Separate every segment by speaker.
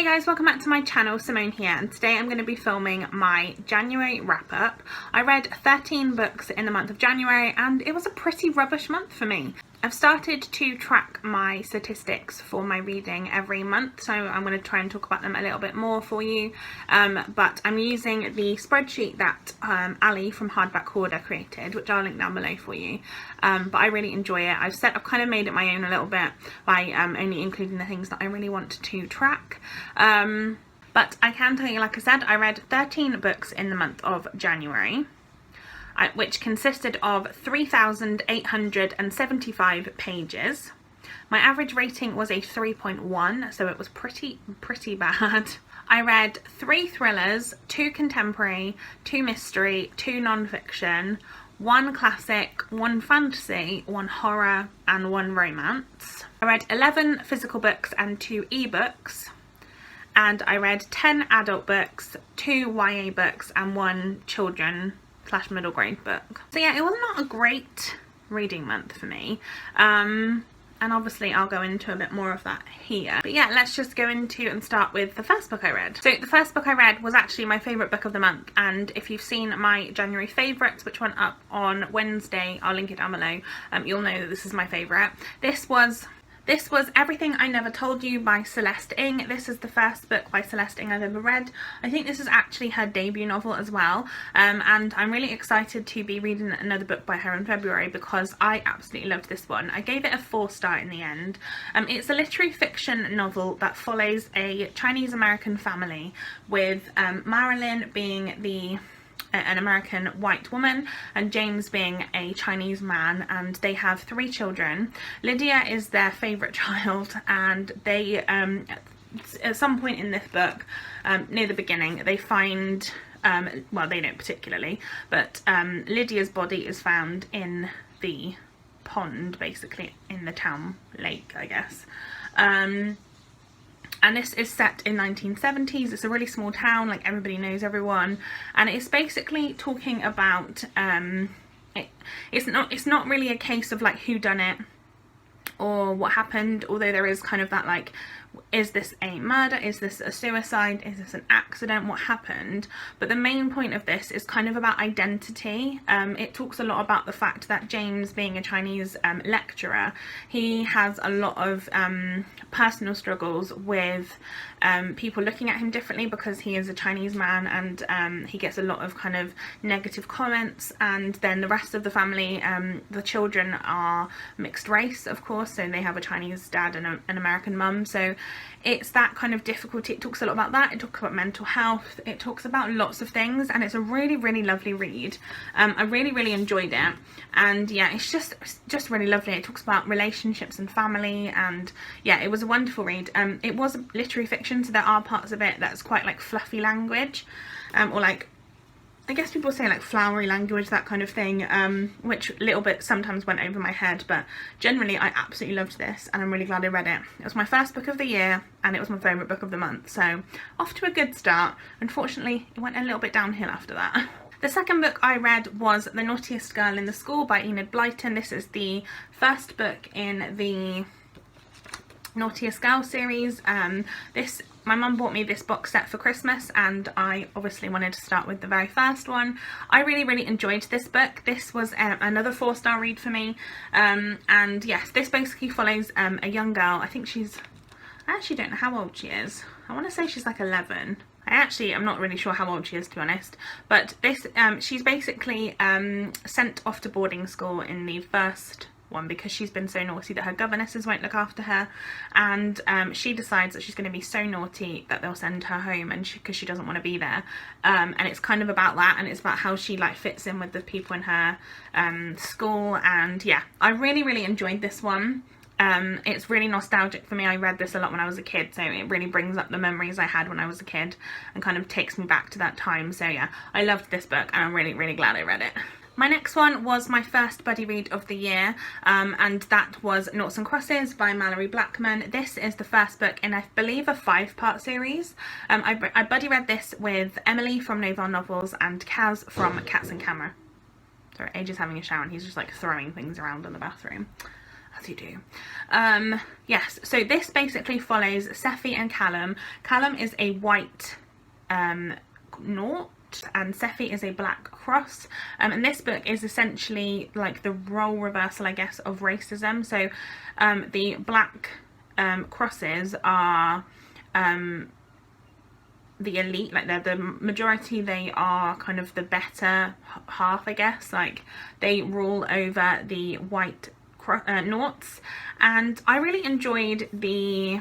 Speaker 1: Hey guys, welcome back to my channel. Simone here, and today I'm going to be filming my January wrap up. I read 13 books in the month of January and it was a pretty rubbish month for me. I've started to track my statistics for my reading every month, so I'm going to try and talk about them a little bit more for you, but I'm using the spreadsheet that Ali from Hardback Hoarder created, which I'll link down below for you, but I really enjoy it. I've kind of made it my own a little bit by only including the things that I really want to track. But I can tell you, like I said, I read 13 books in the month of January, which consisted of 3,875 pages. My average rating was a 3.1, so it was pretty bad. I read 3 thrillers, 2 contemporary, 2 mystery, 2 non-fiction, 1 classic, 1 fantasy, 1 horror, and 1 romance. I read 11 physical books and 2 ebooks. And I read 10 adult books, 2 YA books, and 1 children/middle grade book. So yeah, it was not a great reading month for me. And obviously I'll go into a bit more of that here. But yeah, let's just go into and start with the first book I read. So the first book I read was actually my favourite book of the month, and if you've seen my January favourites, which went up on Wednesday, I'll link it down below, you'll know that this is my favourite. This was Everything I Never Told You by Celeste Ng. This is the first book by Celeste Ng I've ever read. I think this is actually her debut novel as well, and I'm really excited to be reading another book by her in February because I absolutely loved this one. I gave it a 4-star in the end. It's a literary fiction novel that follows a Chinese-American family with Marilyn being an American white woman and James being a Chinese man, and they have 3 children. Lydia is their favourite child, and they at some point in this book, near the beginning, they find well, they don't particularly, but Lydia's body is found in the pond, basically in the town lake, I guess. And this is set in 1970s. It's a really small town, like everybody knows everyone, and it's basically talking about it's not really a case of like who done it or what happened, although there is kind of that, like, is this a murder, is this a suicide, is this an accident, what happened? But the main point of this is kind of about identity. It talks a lot about the fact that James, being a Chinese lecturer, he has a lot of personal struggles with people looking at him differently because he is a Chinese man, and he gets a lot of kind of negative comments. And then the rest of the family, the children are mixed race, of course, so they have a Chinese dad and an American mum, so it's that kind of difficulty. It talks a lot about that. It talks about mental health. It talks about lots of things, and it's a really lovely read. I really enjoyed it, and yeah, it's just really lovely. It talks about relationships and family, and yeah, it was a wonderful read. It was literary fiction, so there are parts of it that's quite like fluffy language, or like, I guess people say like flowery language, that kind of thing, which a little bit sometimes went over my head, but generally I absolutely loved this and I'm really glad I read it. It was my first book of the year and it was my favourite book of the month, so off to a good start. Unfortunately, it went a little bit downhill after that. The second book I read was The Naughtiest Girl in the School by Enid Blyton. This is the first book in the Naughtiest Girl series. My mum bought me this box set for Christmas, and I obviously wanted to start with the very first one. I really enjoyed this book. This was another 4-star read for me, and yes, this basically follows a young girl. I actually don't know how old she is. I want to say she's like 11. I'm not really sure how old she is, to be honest, but this she's basically sent off to boarding school in the first one because she's been so naughty that her governesses won't look after her, and she decides that she's going to be so naughty that they'll send her home, and because she doesn't want to be there, and it's kind of about that, and it's about how she like fits in with the people in her school. And yeah, I really enjoyed this one. It's really nostalgic for me. I read this a lot when I was a kid, so it really brings up the memories I had when I was a kid and kind of takes me back to that time. So yeah, I loved this book and I'm really glad I read it. My next one was my first buddy read of the year, and that was Noughts and Crosses by Mallory Blackman. This is the first book in, I believe, a 5-part series. I buddy read this with Emily from Novel Novels and Kaz from Cats and Camera. Sorry, AJ's having a shower and he's just like throwing things around in the bathroom. as you do. Yes, so this basically follows Sephi and Callum. Callum is a white naught and Sephi is a black cross, and this book is essentially like the role reversal, I guess, of racism. So the black crosses are the elite, like they're the majority, they are kind of the better half, I guess, like they rule over the white noughts. And I really enjoyed the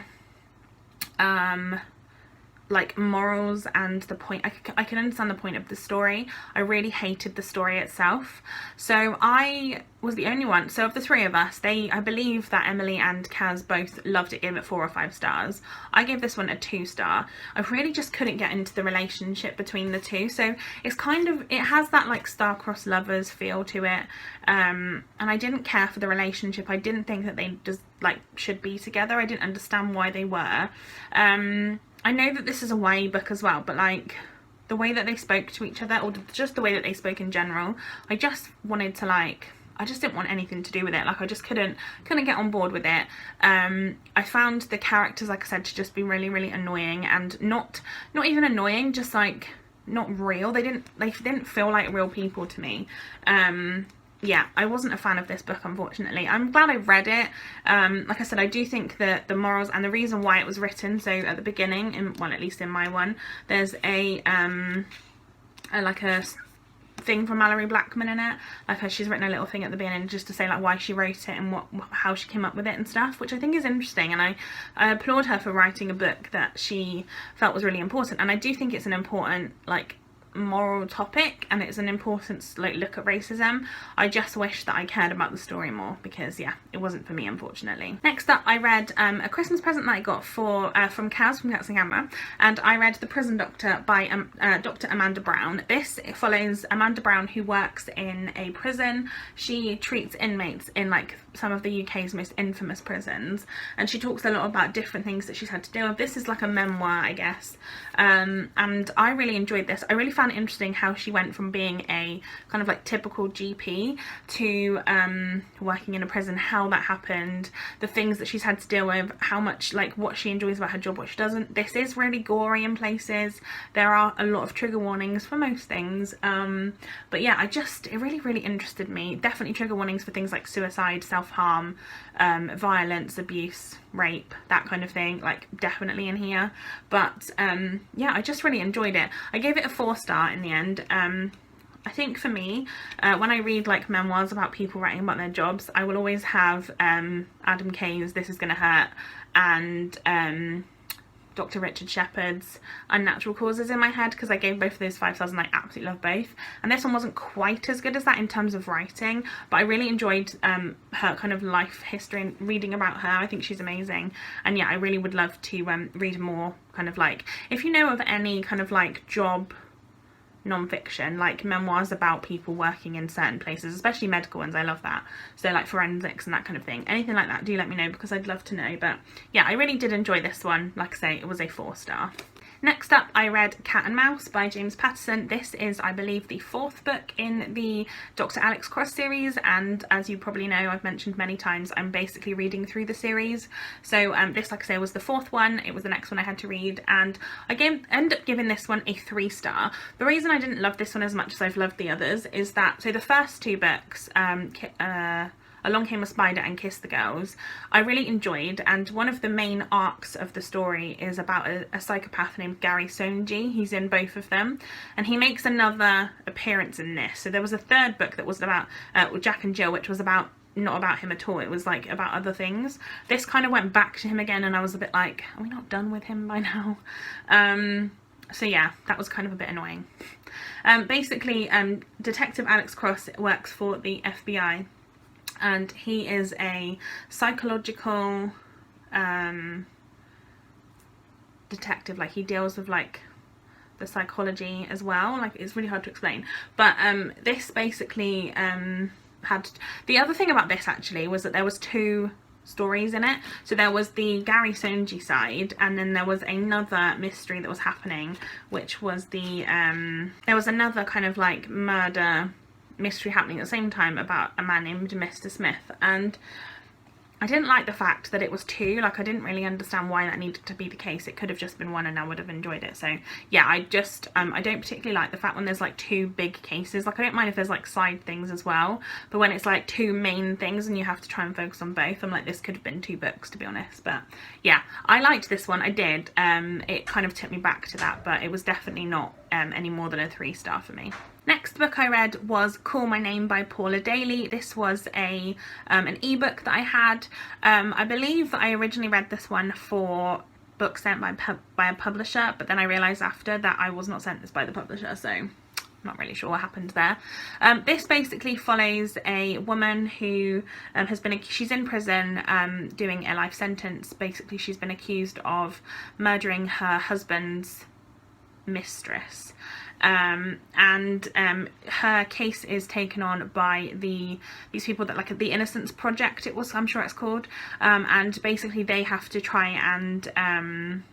Speaker 1: like morals and the point. I can understand the point of the story. I really hated the story itself. So I was the only one. So of the three of us, I believe that Emily and Kaz both loved it, gave it 4 or 5 stars. I gave this one a 2 star. I really just couldn't get into the relationship between the two. So it's kind of, it has that like star-crossed lovers feel to it. And I didn't care for the relationship. I didn't think that they just like should be together. I didn't understand why they were. I know that this is a YA book as well, but like the way that they spoke to each other, or just the way that they spoke in general, I just wanted to like, I just didn't want anything to do with it. Like I just couldn't get on board with it. I found the characters, like I said, to just be really, really annoying, and not even annoying, just like not real. They didn't feel like real people to me. Yeah, I wasn't a fan of this book, unfortunately. I'm glad I read it. Like I said, I do think that the morals and the reason why it was written, so at the beginning, well, at least in my one, there's a thing from Mallory Blackman in it. Like she's written a little thing at the beginning just to say like why she wrote it and how she came up with it and stuff, which I think is interesting, and I applaud her for writing a book that she felt was really important. And I do think it's an important like moral topic, and it's an important like look at racism. I just wish that I cared about the story more, because yeah, it wasn't for me, unfortunately. Next up, I read a Christmas present that I got for from Kaz from Cats and Camera, and I read The Prison Doctor by Dr. Amanda Brown. This follows Amanda Brown, who works in a prison. She treats inmates in like some of the UK's most infamous prisons, and she talks a lot about different things that she's had to deal with. This is like a memoir, I guess, and I really enjoyed this. I really found it interesting how she went from being a kind of like typical GP to working in a prison, how that happened, the things that she's had to deal with, how much like what she enjoys about her job, what she doesn't. This is really gory in places. There are a lot of trigger warnings for most things, but yeah, it really interested me. Definitely trigger warnings for things like suicide, self-harm, violence, abuse, rape, that kind of thing, like definitely in here. But yeah, I just really enjoyed it. I gave it a 4 star in the end. I think for me, when I read like memoirs about people writing about their jobs, I will always have Adam Kay's This Is Gonna Hurt and Dr. Richard Shepard's Unnatural Causes in my head, because I gave both of those 5 stars and I absolutely love both. And this one wasn't quite as good as that in terms of writing, but I really enjoyed her kind of life history and reading about her. I think she's amazing, and yeah, I really would love to read more kind of like, if you know of any kind of like job non-fiction, like memoirs about people working in certain places, especially medical ones. I love that. So like forensics and that kind of thing, anything like that, do let me know, because I'd love to know. But yeah, I really did enjoy this one. Like I say, it was a 4 star. Next up, I read Cat and Mouse by James Patterson. This is, I believe, the 4th book in the Dr. Alex Cross series, and as you probably know, I've mentioned many times, I'm basically reading through the series. So this, like I say, was the 4th one. It was the next one I had to read, and I ended up giving this one a 3 star. The reason I didn't love this one as much as I've loved the others is that, so the first 2 books, Along Came a Spider and Kiss the Girls, I really enjoyed, and one of the main arcs of the story is about a psychopath named Gary Sonji. He's in both of them, and he makes another appearance in this. So there was a 3rd book that was about Jack and Jill, which was not about him at all. It was like about other things. This kind of went back to him again, and I was a bit like, are we not done with him by now? So yeah, that was kind of a bit annoying. Basically, Detective Alex Cross works for the FBI, and he is a psychological detective. Like he deals with like the psychology as well. Like it's really hard to explain, but this basically had, the other thing about this actually was that there was 2 stories in it. So there was the Gary Sonji side, and then there was another mystery that was happening, which was the there was another kind of like murder mystery happening at the same time about a man named Mr. Smith. And I didn't like the fact that it was 2. Like, I didn't really understand why that needed to be the case. It could have just been 1 and I would have enjoyed it. So yeah, I just I don't particularly like the fact when there's like 2 big cases. Like, I don't mind if there's like side things as well, but when it's like 2 main things and you have to try and focus on both, I'm like, this could have been 2 books, to be honest. But yeah, I liked this one. I did. It kind of took me back to that, but it was definitely not any more than a 3-star for me. Next book I read was Call My Name by Paula Daly. This was an ebook that I had. I believe that I originally read this one for books sent by a publisher, but then I realised after that I was not sent this by the publisher, so I'm not really sure what happened there. This basically follows a woman who she's in prison doing a life sentence. Basically, she's been accused of murdering her husband's mistress. Her case is taken on by these people that, like, the Innocence Project, I'm sure it's called, and basically they have to try and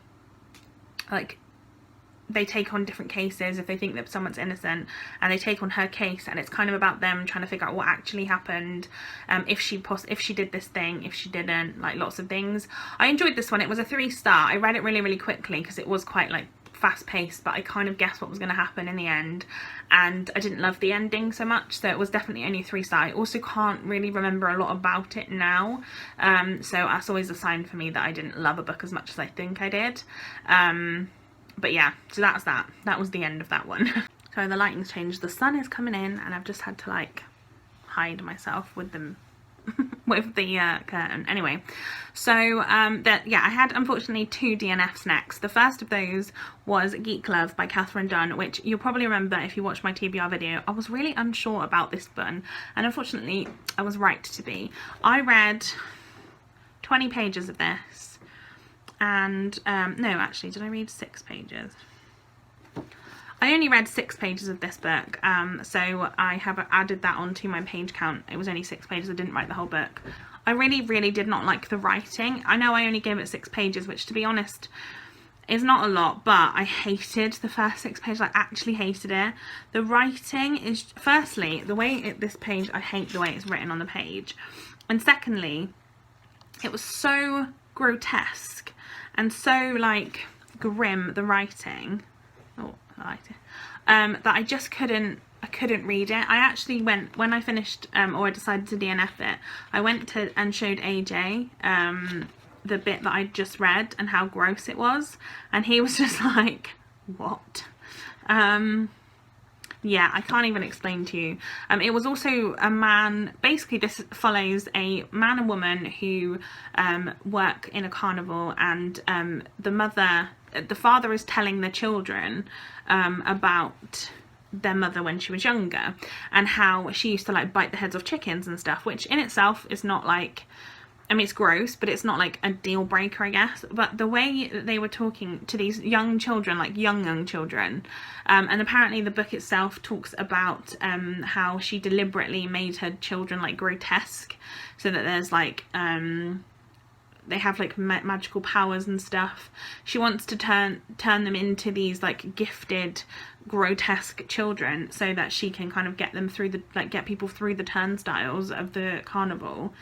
Speaker 1: they take on different cases if they think that someone's innocent, and they take on her case, and it's kind of about them trying to figure out what actually happened, if she did this thing, if she didn't, like, lots of things. I enjoyed this one. It was a 3-star. I read it really, really quickly because it was quite, like, fast-paced, but I kind of guessed what was going to happen in the end, and I didn't love the ending so much, so it was definitely only 3-star. I also can't really remember a lot about it now, so that's always a sign for me that I didn't love a book as much as I think I did. But yeah, so that's that. That was the end of that one. So the lighting's changed. The sun is coming in, and I've just had to, like, hide myself with them with the curtain. Anyway, so yeah, I had unfortunately 2 DNFs next. The first of those was Geek Clothes by Catherine Dunn, which you'll probably remember if you watched my TBR video. I was really unsure about this one, and unfortunately I was right to be. I read 20 pages of this, and no, actually, did I read 6 pages? I only read 6 pages of this book, so I have added that onto my page count. It was only 6 pages. I didn't write the whole book. I really, really did not like the writing. I know I only gave it 6 pages, which, to be honest, is not a lot, but I hated the first 6 pages. I actually hated it. The writing is, firstly, the way this page, I hate the way it's written on the page. And secondly, it was so grotesque and so, like, grim, the writing. Oh, I liked it. That I just couldn't read it. I actually went, when I finished, or I decided to DNF it, I went to and showed AJ the bit that I just read and how gross it was, and he was just like, what? Yeah, I can't even explain to you. It was also a man, basically this follows a man and woman who work in a carnival, and the father is telling the children about their mother when she was younger, and how she used to, like, bite the heads off chickens and stuff, which in itself is not, like, I mean, it's gross, but it's not, like, a deal breaker, I guess. But the way that they were talking to these young children, like young children, and apparently the book itself talks about how she deliberately made her children, like, grotesque, so that there's, like, they have, like, magical powers and stuff. She wants to turn them into these, like, gifted, grotesque children, so that she can kind of get them through the, like, get people through the turnstiles of the carnival.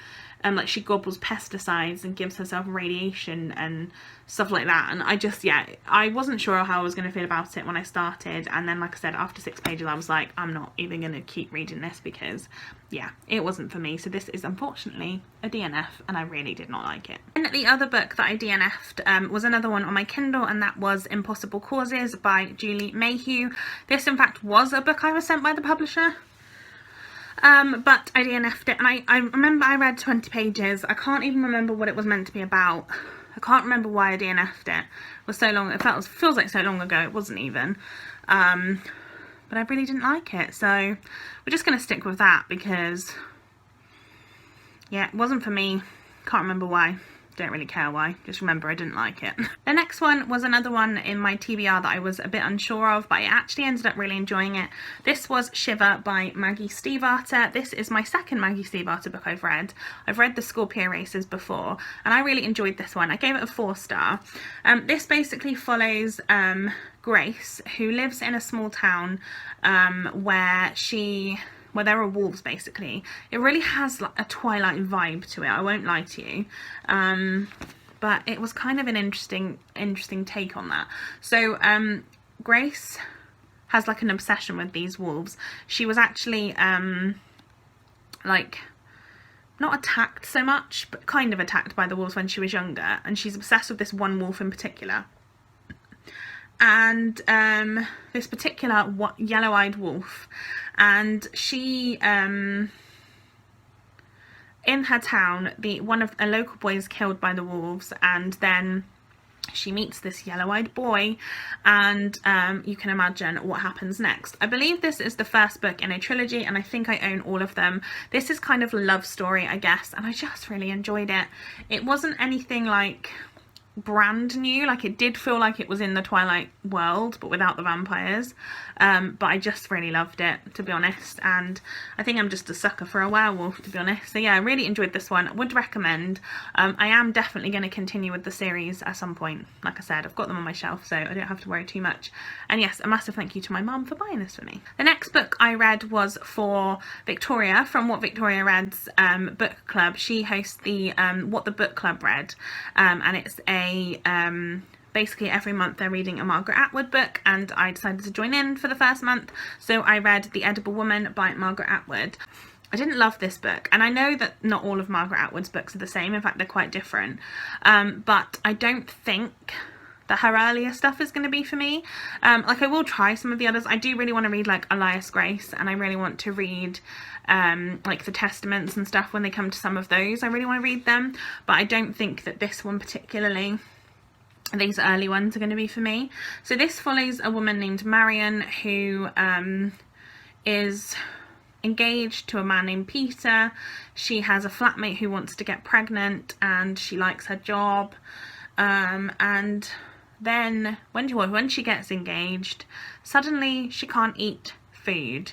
Speaker 1: Like, she gobbles pesticides and gives herself radiation and stuff like that. And I just, yeah, I wasn't sure how I was going to feel about it when I started. And then, like I said, after 6 pages, I was like, I'm not even going to keep reading this, because, yeah, it wasn't for me. So this is unfortunately a DNF, and I really did not like it. And the other book that I DNF'd was another one on my Kindle, and that was Impossible Causes by Julie Mayhew. This, in fact, was a book I was sent by the publisher. But I DNF'd it, and I remember I read 20 pages. I can't even remember what it was meant to be about. I can't remember why I DNF'd it. It was so long, feels like so long ago, it wasn't even. But I really didn't like it, so we're just going to stick with that, because, yeah, it wasn't for me. Can't remember why. Don't really care why, just remember I didn't like it. The next one was another one in my TBR that I was a bit unsure of, but I actually ended up really enjoying it. This was Shiva by Maggie Stiefvater. This is my second Maggie Stiefvater book I've read. I've read the Scorpio Races before, and I really enjoyed this one. I gave it a 4-star. This basically follows Grace, who lives in a small town where where there are wolves basically. It really has like a Twilight vibe to it, I won't lie to you. But it was kind of an interesting take on that. So Grace has like an obsession with these wolves. She was actually like not attacked so much, but kind of attacked by the wolves when she was younger, and she's obsessed with this one wolf in particular. And this particular yellow-eyed wolf, and she in her town, a local boy is killed by the wolves, and then she meets this yellow-eyed boy, and you can imagine what happens next. I believe this is the first book in a trilogy, and I think I own all of them. This is kind of a love story, I guess, and I just really enjoyed it. It wasn't anything like brand new, like it did feel like it was in the Twilight world but without the vampires, but I just really loved it, to be honest, and I think I'm just a sucker for a werewolf, to be honest. So yeah, I really enjoyed this one. Would recommend. I am definitely going to continue with the series at some point. Like I said, I've got them on my shelf, so I don't have to worry too much. And yes, a massive thank you to my mum for buying this for me. The next book I read was for Victoria from What Victoria Read's book club. She hosts the What the Book Club read, and it's basically every month they're reading a Margaret Atwood book, and I decided to join in for the first month, so I read The Edible Woman by Margaret Atwood. I didn't love this book, and I know that not all of Margaret Atwood's books are the same, in fact they're quite different, but I don't think that her earlier stuff is going to be for me. Like I will try some of the others. I do really want to read like Elias Grace, and I really want to read like the Testaments and stuff when they come to some of those. I really want to read them, but I don't think that this one particularly, these early ones, are going to be for me. So this follows a woman named Marion who is engaged to a man named Peter. She has a flatmate who wants to get pregnant, and she likes her job, and then when she gets engaged, suddenly she can't eat food.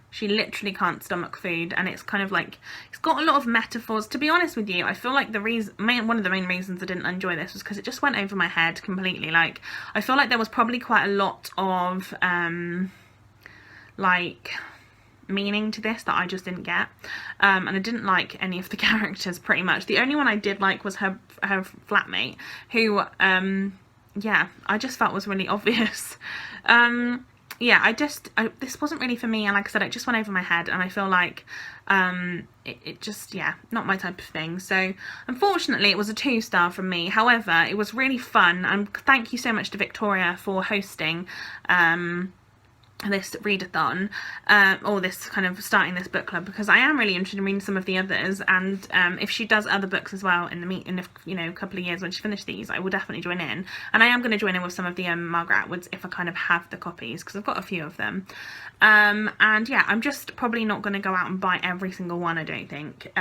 Speaker 1: She literally can't stomach food, and it's kind of like, it's got a lot of metaphors. To be honest with you, I feel like one of the main reasons I didn't enjoy this was because it just went over my head completely. Like, I feel like there was probably quite a lot of like meaning to this that I just didn't get, and I didn't like any of the characters pretty much. The only one I did like was her flatmate, who yeah, I just felt was really obvious. Yeah, this wasn't really for me, and like I said, it just went over my head, and I feel like it just, yeah, not my type of thing. So unfortunately it was a 2-star from me. However, it was really fun, and thank you so much to Victoria for hosting this readathon, or this kind of starting this book club, because I am really interested in reading some of the others, and if she does other books as well in a couple of years when she finishes these, I will definitely join in. And I am going to join in with some of the Margaret Atwoods if I kind of have the copies, because I've got a few of them, and yeah, I'm just probably not going to go out and buy every single one, I don't think.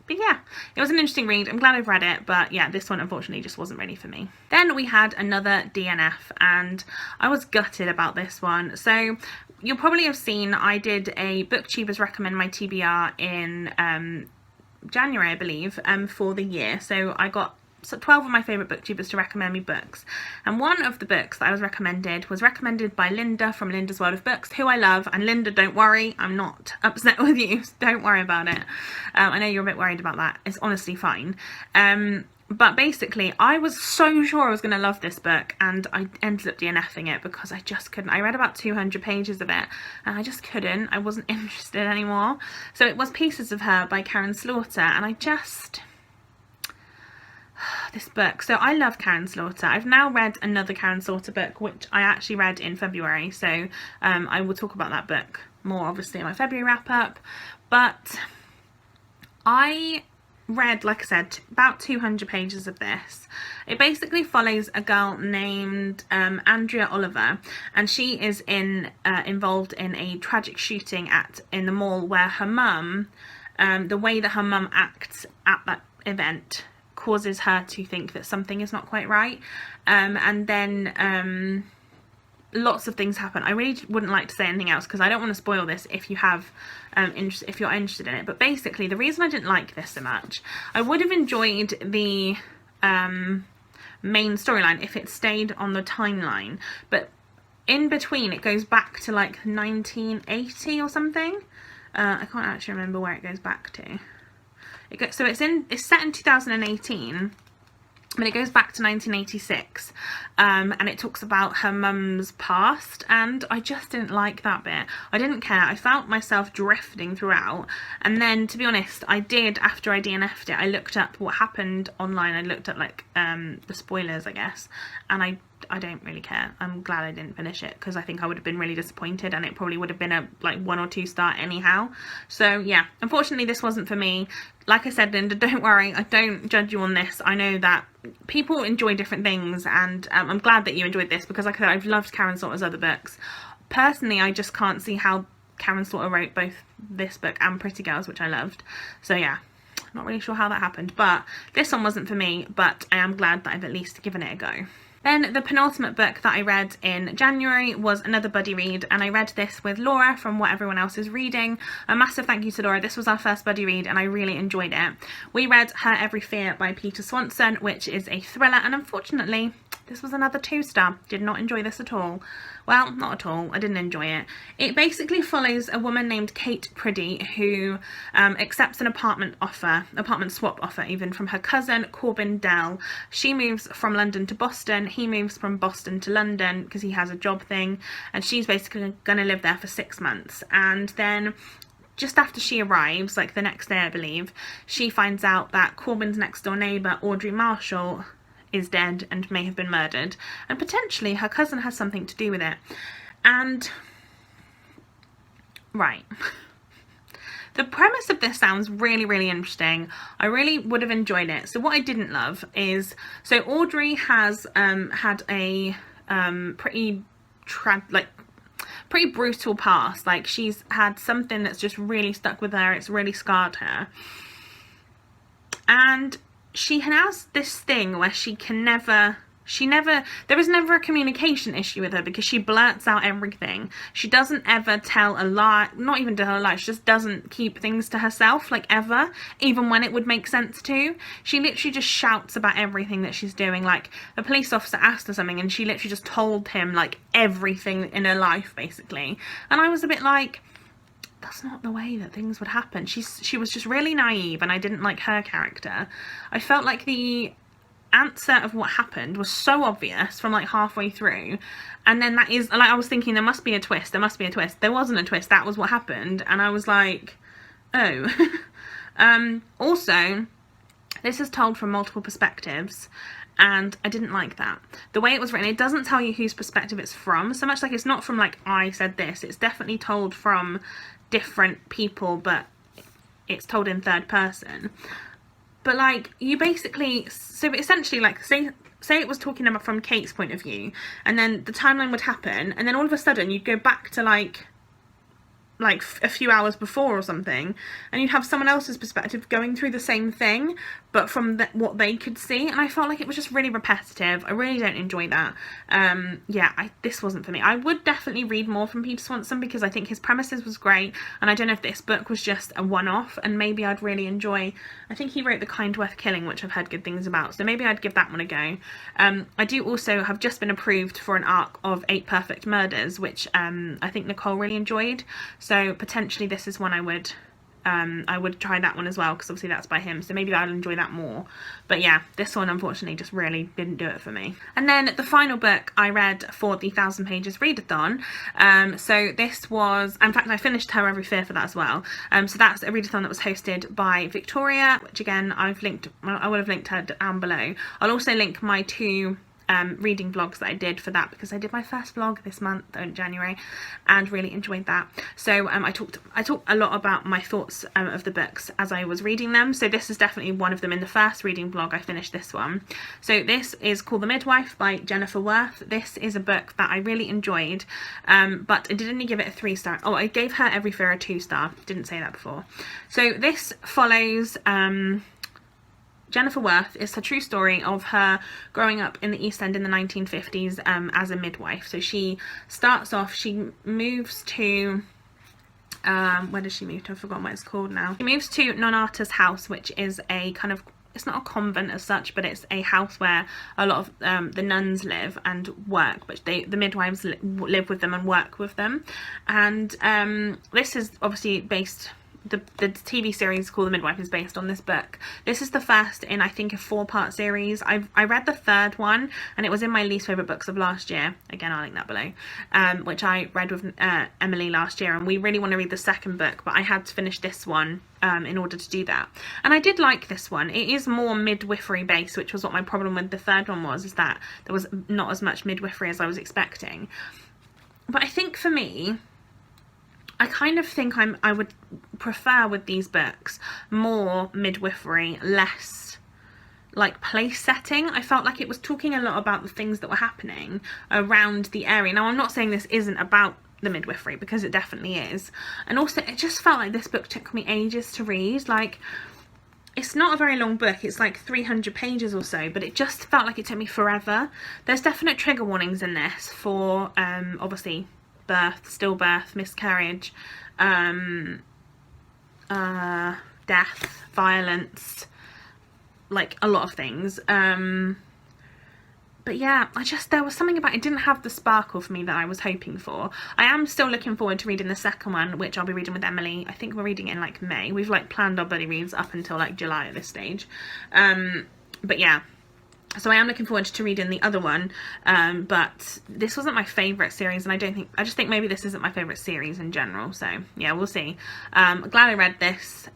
Speaker 1: But yeah, it was an interesting read. I'm glad I've read it, but yeah, this one unfortunately just wasn't really for me. Then we had another DNF, and I was gutted about this one. So you'll probably have seen I did a BookTubers recommend my TBR in January, I believe, for the year. So I got 12 of my favourite booktubers to recommend me books, and one of the books that I was recommended by Linda from Linda's World of Books, who I love. And Linda, don't worry, I'm not upset with you, so don't worry about it. I know you're a bit worried about that. It's honestly fine. But basically, I was so sure I was going to love this book, and I ended up DNFing it because I just couldn't. I read about 200 pages of it, and I just couldn't. I wasn't interested anymore. So it was Pieces of Her by Karen Slaughter, and I just... this book. So I love Karen Slaughter. I've now read another Karen Slaughter book, which I actually read in February, so I will talk about that book more obviously in my February wrap up. But I read, like I said, about 200 pages of this. It basically follows a girl named Andrea Oliver, and she is involved in a tragic shooting in the mall, where her mum, the way that her mum acts at that event causes her to think that something is not quite right, and then lots of things happen. I really wouldn't like to say anything else because I don't want to spoil this if you have if you're interested in it. But basically, the reason I didn't like this so much, I would have enjoyed the main storyline if it stayed on the timeline, but in between it goes back to like 1980 or something. I can't actually remember where it goes back to. So it's set in 2018, but it goes back to 1986, and it talks about her mum's past, and I just didn't like that bit. I didn't care. I felt myself drifting throughout, and then, to be honest, I did, after I DNF'd it, I looked up what happened online. I looked up like the spoilers, I guess, and I don't really care. I'm glad I didn't finish it, because I think I would have been really disappointed, and it probably would have been a like 1 or 2 star anyhow. So yeah, unfortunately this wasn't for me. Like I said, Linda, don't worry, I don't judge you on this. I know that people enjoy different things, and I'm glad that you enjoyed this, because like I said, I've loved Karen Slaughter's other books. Personally, I just can't see how Karen Slaughter wrote both this book and Pretty Girls, which I loved. So yeah, not really sure how that happened, but this one wasn't for me, but I am glad that I've at least given it a go. Then the penultimate book that I read in January was another buddy read, and I read this with Laura from What Everyone Else Is Reading. A massive thank you to Laura. This was our first buddy read and I really enjoyed it. We read Her Every Fear by Peter Swanson, which is a thriller, and unfortunately this was another 2-star. Did not enjoy this at all. Well, not at all. I didn't enjoy it. It basically follows a woman named Kate Priddy who accepts an apartment swap offer even, from her cousin Corbin Dell. She moves from London to Boston. He moves from Boston to London because he has a job thing, and she's basically going to live there for 6 months. And then just after she arrives, like the next day I believe, she finds out that Corbin's next door neighbour, Audrey Marshall, is dead and may have been murdered, and potentially her cousin has something to do with it. And right, the premise of this sounds really, really interesting. I really would have enjoyed it. So what I didn't love is, so Audrey has had a pretty brutal past. Like, she's had something that's just really stuck with her. It's really scarred her, and she has this thing where there is never a communication issue with her, because she blurts out everything. She doesn't ever tell a lie, not even tell a lie, she just doesn't keep things to herself, like, ever, even when it would make sense to. She literally just shouts about everything that she's doing. Like, the police officer asked her something and she literally just told him like everything in her life basically, and I was a bit like, that's not the way that things would happen. She was just really naive, and I didn't like her character. I felt like the answer of what happened was so obvious from like halfway through, and then that is like, I was thinking there must be a twist, there wasn't a twist, that was what happened, and I was like, oh. Also, this is told from multiple perspectives, and I didn't like that. The way it was written, it doesn't tell you whose perspective it's from so much. Like, it's not from like, I said this, it's definitely told from different people, but it's told in third person. But like, you basically, so essentially, like, say it was talking about from Kate's point of view, and then the timeline would happen, and then all of a sudden you'd go back to like a few hours before or something, and you'd have someone else's perspective going through the same thing, but from what they could see, and I felt like it was just really repetitive. I really don't enjoy that. Yeah, this wasn't for me. I would definitely read more from Peter Swanson, because I think his premises was great, and I don't know if this book was just a one-off, and maybe I'd really enjoy, I think he wrote The Kind Worth Killing, which I've heard good things about, so maybe I'd give that one a go. I do also have just been approved for an arc of 8 Perfect Murders, which I think Nicole really enjoyed, so potentially this is one I would try that one as well, because obviously that's by him, so maybe I'll enjoy that more. But yeah, this one unfortunately just really didn't do it for me. And then the final book I read for the 1000 Pages Readathon, so this was, in fact I finished Her Every Fear for that as well, so that's a readathon that was hosted by Victoria, which again I would have linked her down below. I'll also link my 2 reading vlogs that I did for that, because I did my first vlog this month in January and really enjoyed that. So I talked a lot about my thoughts of the books as I was reading them, so this is definitely one of them. In the first reading vlog I finished this one. So this is called The Midwife by Jennifer Worth. This is a book that I really enjoyed, but I did only give it a 3-star. Oh, I gave Her Every Fear a 2-star, didn't say that before. So this follows Jennifer Worth. Is her true story of her growing up in the East End in the 1950s as a midwife. So she starts off, she moves to, where does she move to? I've forgotten what it's called now. She moves to Nonata's house, which is a kind of it's not a convent as such, but it's a house where a lot of the nuns live and work, but the midwives live with them and work with them. And this is obviously based, the TV series called The Midwife is based on this book. This is the first in, I think, a 4-part series. I read the 3rd one, and it was in my least favourite books of last year. Again, I'll link that below. Which I read with Emily last year, and we really want to read the 2nd book, but I had to finish this one in order to do that. And I did like this one. It is more midwifery based, which was what my problem with the 3rd one was, is that there was not as much midwifery as I was expecting. But I think for me, I kind of think I would prefer with these books more midwifery, less like place setting. I felt like it was talking a lot about the things that were happening around the area. Now, I'm not saying this isn't about the midwifery, because it definitely is. And also, it just felt like this book took me ages to read. Like, it's not a very long book, it's like 300 pages or so, but it just felt like it took me forever. There's definite trigger warnings in this for obviously birth, stillbirth, miscarriage, death, violence, like a lot of things. But yeah, there was something about it didn't have the sparkle for me that I was hoping for. I am still looking forward to reading the 2nd one, which I'll be reading with Emily. I think we're reading it in like May. We've like planned our buddy reads up until like July at this stage. But yeah. So I am looking forward to reading the other one, but this wasn't my favourite series, and I just think maybe this isn't my favourite series in general, so yeah, we'll see. Glad I read this,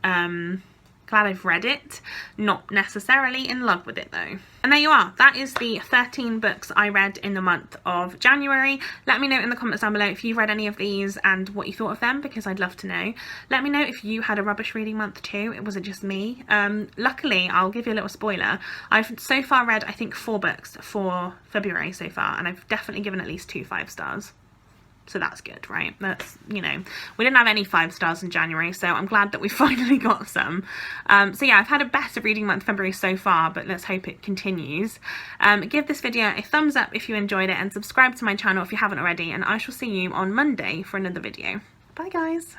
Speaker 1: glad I've read it, not necessarily in love with it though. And there you are, that is the 13 books I read in the month of January. Let me know in the comments down below if you've read any of these and what you thought of them, because I'd love to know. Let me know if you had a rubbish reading month too. Was it just me? Luckily, I'll give you a little spoiler. I've so far read, I think, 4 books for February so far, and I've definitely given at least 2 5 stars. So that's good, right? That's, you know, we didn't have any 5 stars in January, so I'm glad that we finally got some. So yeah, I've had a better reading month February so far, but let's hope it continues. Give this video a thumbs up if you enjoyed it, and subscribe to my channel if you haven't already, and I shall see you on Monday for another video. Bye guys!